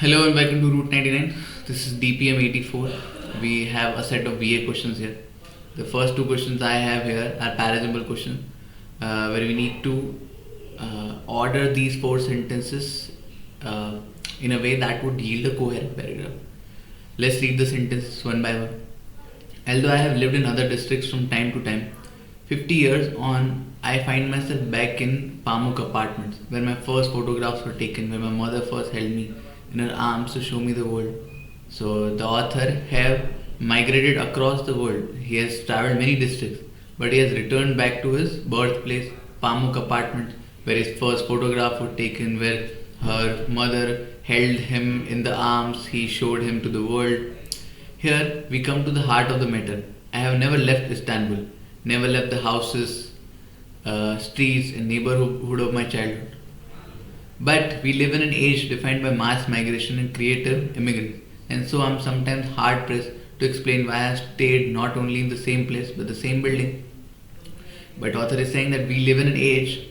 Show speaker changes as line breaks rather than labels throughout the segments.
Hello and welcome to Route 99. This is DPM 84. We have a set of VA questions here. The first two questions I have here are parasymbol questions, where we need to order these four sentences in a way that would yield a coherent paragraph. Let's read the sentences one by one. Although I have lived in other districts from time to time, 50 years on, I find myself back in Pamuk apartments, where my first photographs were taken, where my mother first held me in her arms to show me the world. So the author have migrated across the world. He has traveled many districts, but he has returned back to his birthplace, Pamuk apartment, where his first photograph was taken, where her mother held him in the arms, he showed him to the world. Here we come to the heart of the matter. I have never left Istanbul, never left the houses, streets, and neighborhood of my childhood. But we live in an age defined by mass migration and creative immigrants, and so I'm sometimes hard pressed to explain why I have stayed not only in the same place but the same building. But author is saying that we live in an age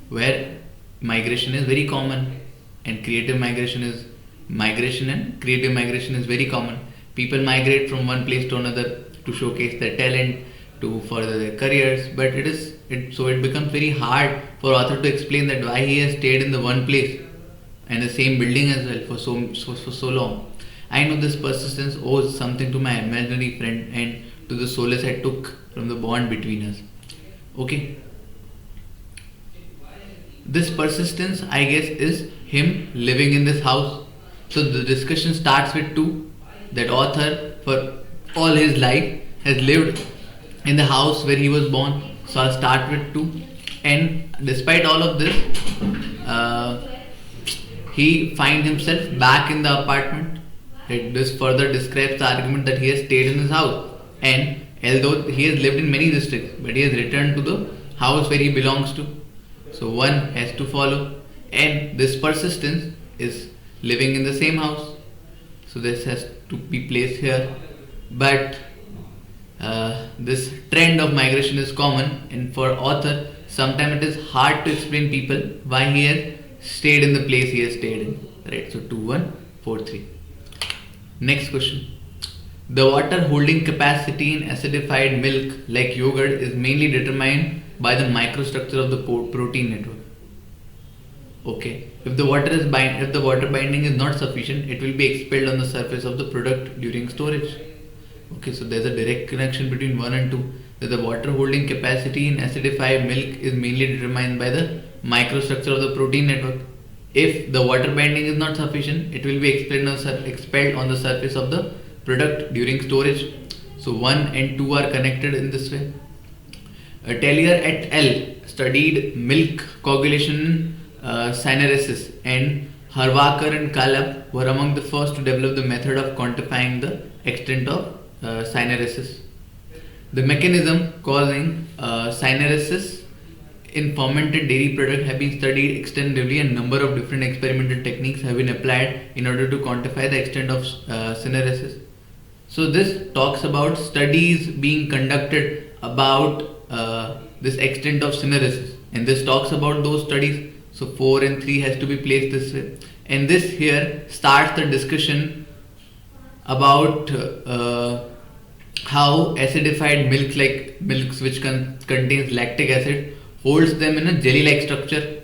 where migration is very common, and creative migration is very common. People migrate from one place to another to showcase their talent, to further their careers, but it becomes very hard for author to explain that why he has stayed in the one place and the same building as well for so long. I know this persistence owes something to my imaginary friend and to the solace I took from the bond between us. Okay, this persistence, I guess, is him living in this house. So the discussion starts with two, that author for all his life has lived in the house where he was born. So I'll start with two. And despite all of this, he finds himself back in the apartment. This further describes the argument that he has stayed in his house. And although he has lived in many districts, but he has returned to the house where he belongs to. So one has to follow. And this persistence is living in the same house. So this has to be placed here. But this trend of migration is common, and for author, sometimes it is hard to explain people why he has stayed in the place he has stayed in. Right. So 2, 1, 4, 3. Next question. The water holding capacity in acidified milk like yogurt is mainly determined by the microstructure of the protein network. Okay. If the water binding is not sufficient, it will be expelled on the surface of the product during storage. Okay, so there's a direct connection between 1 and 2, that the water holding capacity in acidified milk is mainly determined by the microstructure of the protein network. If the water binding is not sufficient, it will be expelled on the surface of the product during storage. So 1 and 2 are connected in this way. Tellier et al. Studied milk coagulation syneresis, and Harvakar and Kalab were among the first to develop the method of quantifying the extent of syneresis. The mechanism causing syneresis in fermented dairy product have been studied extensively, and number of different experimental techniques have been applied in order to quantify the extent of syneresis. So this talks about studies being conducted about this extent of syneresis, and this talks about those studies. So 4 and 3 has to be placed this way, and this here starts the discussion about how acidified milk, like milks which contains lactic acid, holds them in a jelly-like structure.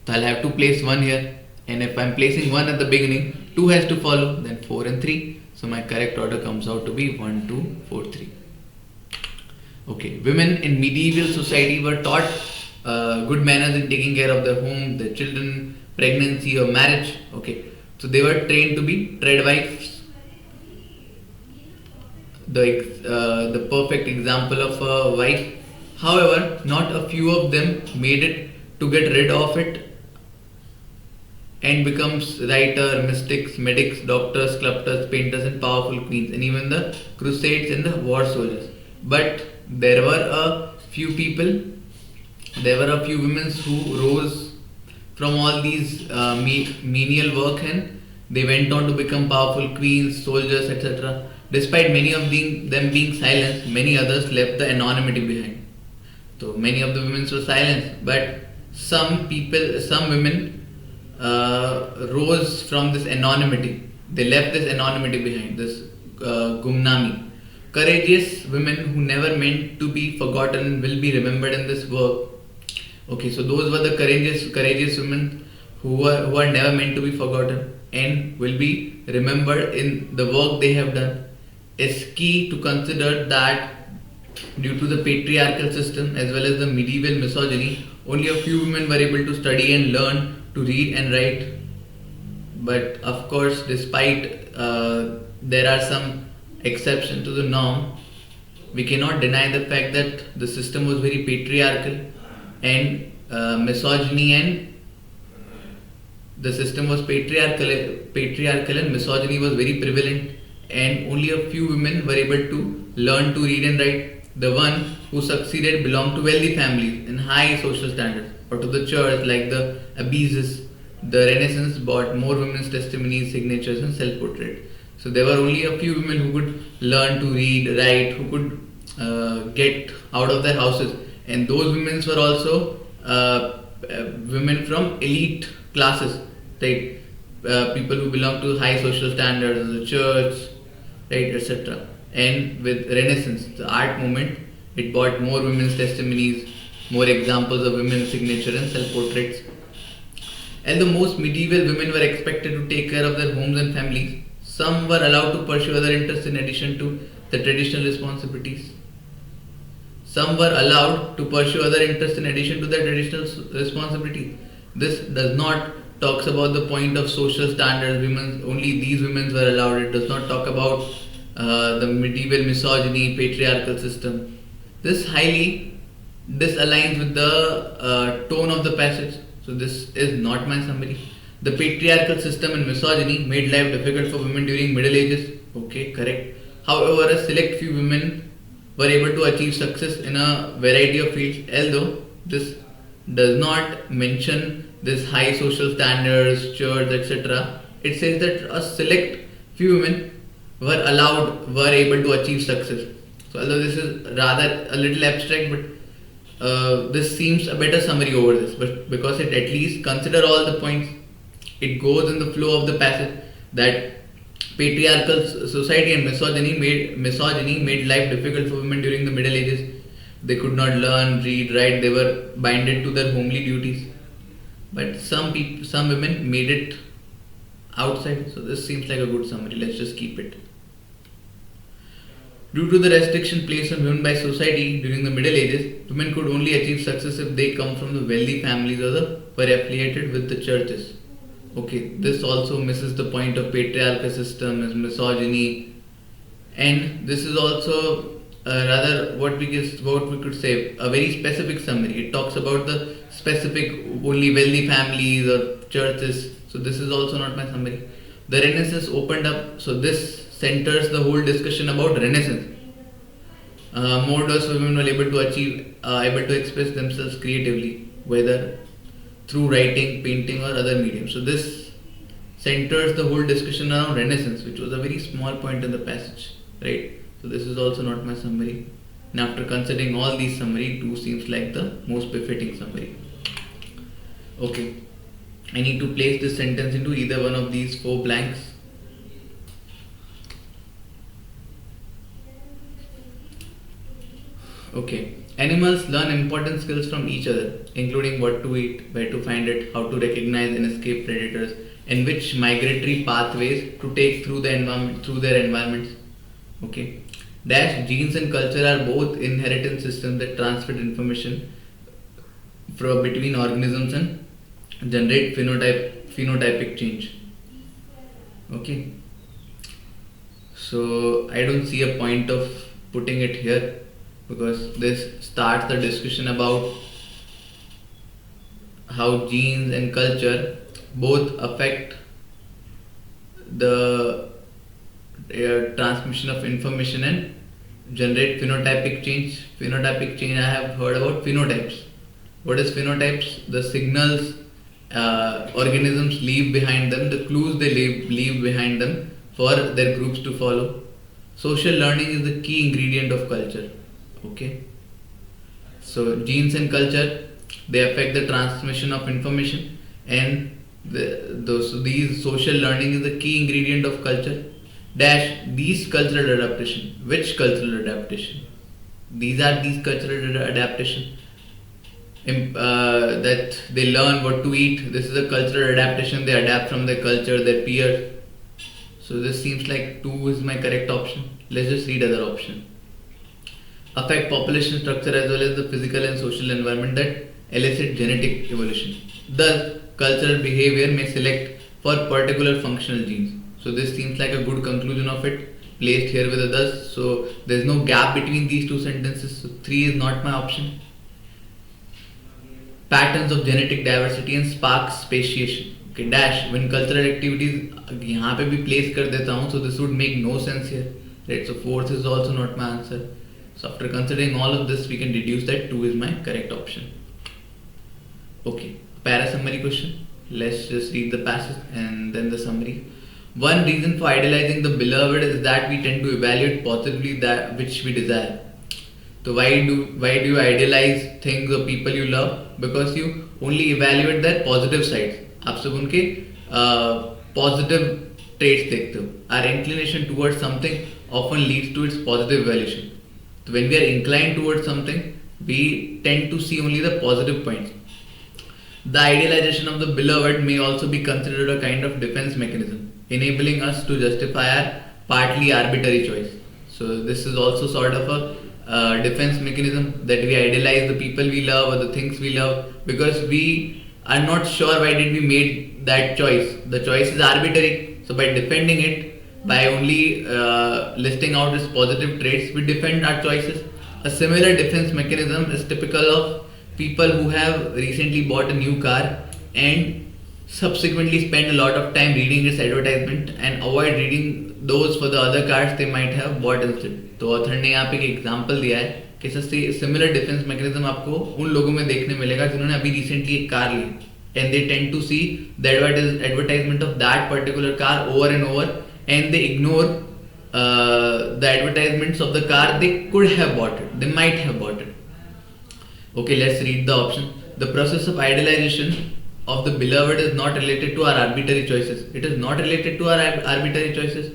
So I'll have to place 1 here, and if I'm placing 1 at the beginning, 2 has to follow, then 4 and 3. So my correct order comes out to be 1, 2, 4, 3. Okay, women in medieval society were taught good manners in taking care of their home, their children, pregnancy or marriage. Okay, so they were trained to be treadwives. The perfect example of a wife. However, not a few of them made it to get rid of it and becomes writer, mystics, medics, doctors, sculptors, painters, and powerful queens, and even the crusades and the war soldiers. But there were a few women who rose from all these menial work, and they went on to become powerful queens, soldiers, etc. Despite many of them being silenced, many others left the anonymity behind. So many of the women were silenced, but some women rose from this anonymity. They left this anonymity behind, this Gumnami. Courageous women who never meant to be forgotten will be remembered in this work. Okay, so those were the courageous women who are never meant to be forgotten and will be remembered in the work they have done. It's key to consider that due to the patriarchal system as well as the medieval misogyny, only a few women were able to study and learn to read and write. But of course, despite there are some exceptions to the norm, we cannot deny the fact that the system was very patriarchal and misogyny and the system was patriarchal and misogyny was very prevalent, and only a few women were able to learn to read and write. The one who succeeded belonged to wealthy families and high social standards, or to the church like the abbesses. The Renaissance brought more women's testimonies, signatures, and self-portrait. So there were only a few women who could learn to read, write, who could get out of their houses, and those women were also women from elite classes, right? People who belong to high social standards, the church, right, etc. And with Renaissance, the art movement, it brought more women's testimonies, more examples of women's signature and self-portraits. And the most medieval women were expected to take care of their homes and families. Some were allowed to pursue other interests in addition to the traditional responsibilities. Some were allowed to pursue other interests in addition to their traditional responsibilities. This does not talks about the point of social standards. Women, only these women were allowed. It does not talk about the medieval misogyny, patriarchal system. This highly disaligns with the tone of the passage. So this is not my summary. The patriarchal system and misogyny made life difficult for women during Middle Ages. Okay, correct. However, a select few women were able to achieve success in a variety of fields, although this does not mention this high social standards, church, etc. It says that a select few women were able to achieve success. So although this is rather a little abstract, but this seems a better summary over this. But because it at least consider all the points, it goes in the flow of the passage that patriarchal society and misogyny made life difficult for women during the Middle Ages. They could not learn, read, write. They were binded to their homely duties. But some women made it outside. So this seems like a good summary. Let's just keep it. Due to the restriction placed on women by society during the Middle Ages, women could only achieve success if they come from the wealthy families or were affiliated with the churches. Okay, this also misses the point of patriarchal system as misogyny, and this is also rather what we could say a very specific summary. It talks about the specific only wealthy families or churches. So this is also not my summary. The Renaissance opened up. So this centers the whole discussion about Renaissance. More diverse women were able to express themselves creatively, whether through writing, painting, or other mediums. So this centers the whole discussion around Renaissance, which was a very small point in the passage, right? So this is also not my summary. And after considering all these summary, 2 seems like the most befitting summary. Okay, I need to place this sentence into either one of these 4 blanks. Okay. Animals learn important skills from each other, including what to eat, where to find it, how to recognize and escape predators, and which migratory pathways to take through their environments. Okay. Dash genes and culture are both inheritance systems that transfer information from between organisms and generate phenotypic change. Okay. So I don't see a point of putting it here, because this starts the discussion about how genes and culture both affect the transmission of information and generate phenotypic change. Phenotypic change, I have heard about phenotypes. What is phenotypes? The signals organisms leave behind them, the clues they leave behind them for their groups to follow. Social learning is the key ingredient of culture. Okay, so genes and culture, they affect the transmission of information, and These social learning is the key ingredient of culture. Dash these cultural adaptation. Which cultural adaptation? These cultural adaptation. That they learn what to eat. This is a cultural adaptation. They adapt from their culture, their peers. So this seems like 2 is my correct option. Let's just read other option. Affect population structure as well as the physical and social environment that elicit genetic evolution. Thus, cultural behavior may select for particular functional genes. So this seems like a good conclusion of it, placed here with others. So there's no gap between these 2 sentences. So 3 is not my option. Patterns of genetic diversity and spark speciation. Okay, dash when cultural activities यहाँ पे भी place कर देता हूँ, so this would make no sense here, right? So 4th is also not my answer. So after considering all of this, we can deduce that 2 is my correct option. Okay, para summary question. Let's just read the passage and then the summary. One reason for idealizing the beloved is that we tend to evaluate positively that which we desire. So why do you idealize things or people you love? Because you only evaluate their positive sides. आप सब उनके positive traits देखते हो. Our inclination towards something often leads to its positive evaluation. So when we are inclined towards something, we tend to see only the positive points. The idealization of the beloved may also be considered a kind of defense mechanism, enabling us to justify our partly arbitrary choice. So this is also sort of a defense mechanism, that we idealize the people we love or the things we love because we are not sure why did we made that choice. The choice is arbitrary. So by defending it, by only listing out its positive traits, we defend our choices. A similar defense mechanism is typical of people who have recently bought a new car and subsequently spend a lot of time reading its advertisement and avoid reading those for the other cars they might have bought instead. तो author ने यहाँ पे एक example दिया है कि similar defence mechanism आपको उन लोगों में देखने मिलेगा जिन्होंने अभी रिसेंटली एक कार ली and they tend to see the advertisement of that particular car over and over and they ignore the advertisements of the car they could have bought it, they might have bought it. Okay, let's read the option. The process of idealization of the beloved is not related to our arbitrary choices. It is not related to our arbitrary choices.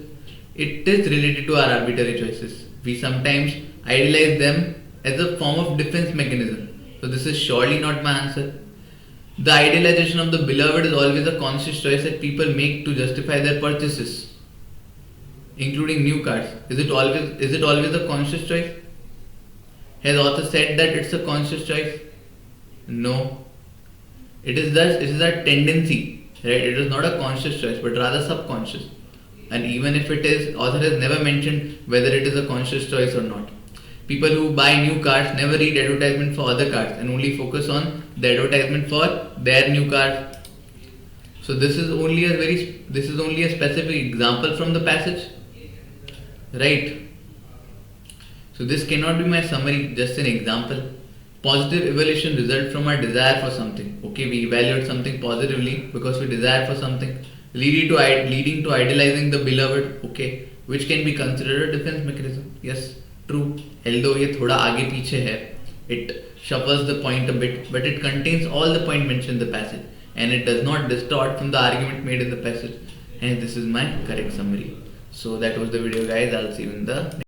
It is related to our arbitrary choices. We sometimes idealize them as a form of defense mechanism. So this is surely not my answer. The idealization of the beloved is always a conscious choice that people make to justify their purchases, including new cars. Is it always a conscious choice? Has author said that it's a conscious choice? No. It is a tendency, right? It is not a conscious choice, but rather subconscious. And even if it is, author has never mentioned whether it is a conscious choice or not. People who buy new cars never read advertisement for other cars and only focus on the advertisement for their new car. So this is only a specific example from the passage, right? So this cannot be my summary, just an example. Positive evaluation results from our desire for something. Okay, we evaluate something positively because we desire for something, leading to idealizing the beloved. Okay, which can be considered a defense mechanism. Yes, true. Although ये थोड़ा आगे पीछे है, it shuffles the point a bit, but it contains all the point mentioned in the passage, and it does not distort from the argument made in the passage. And this is my correct summary. So that was the video, guys. I'll see you in the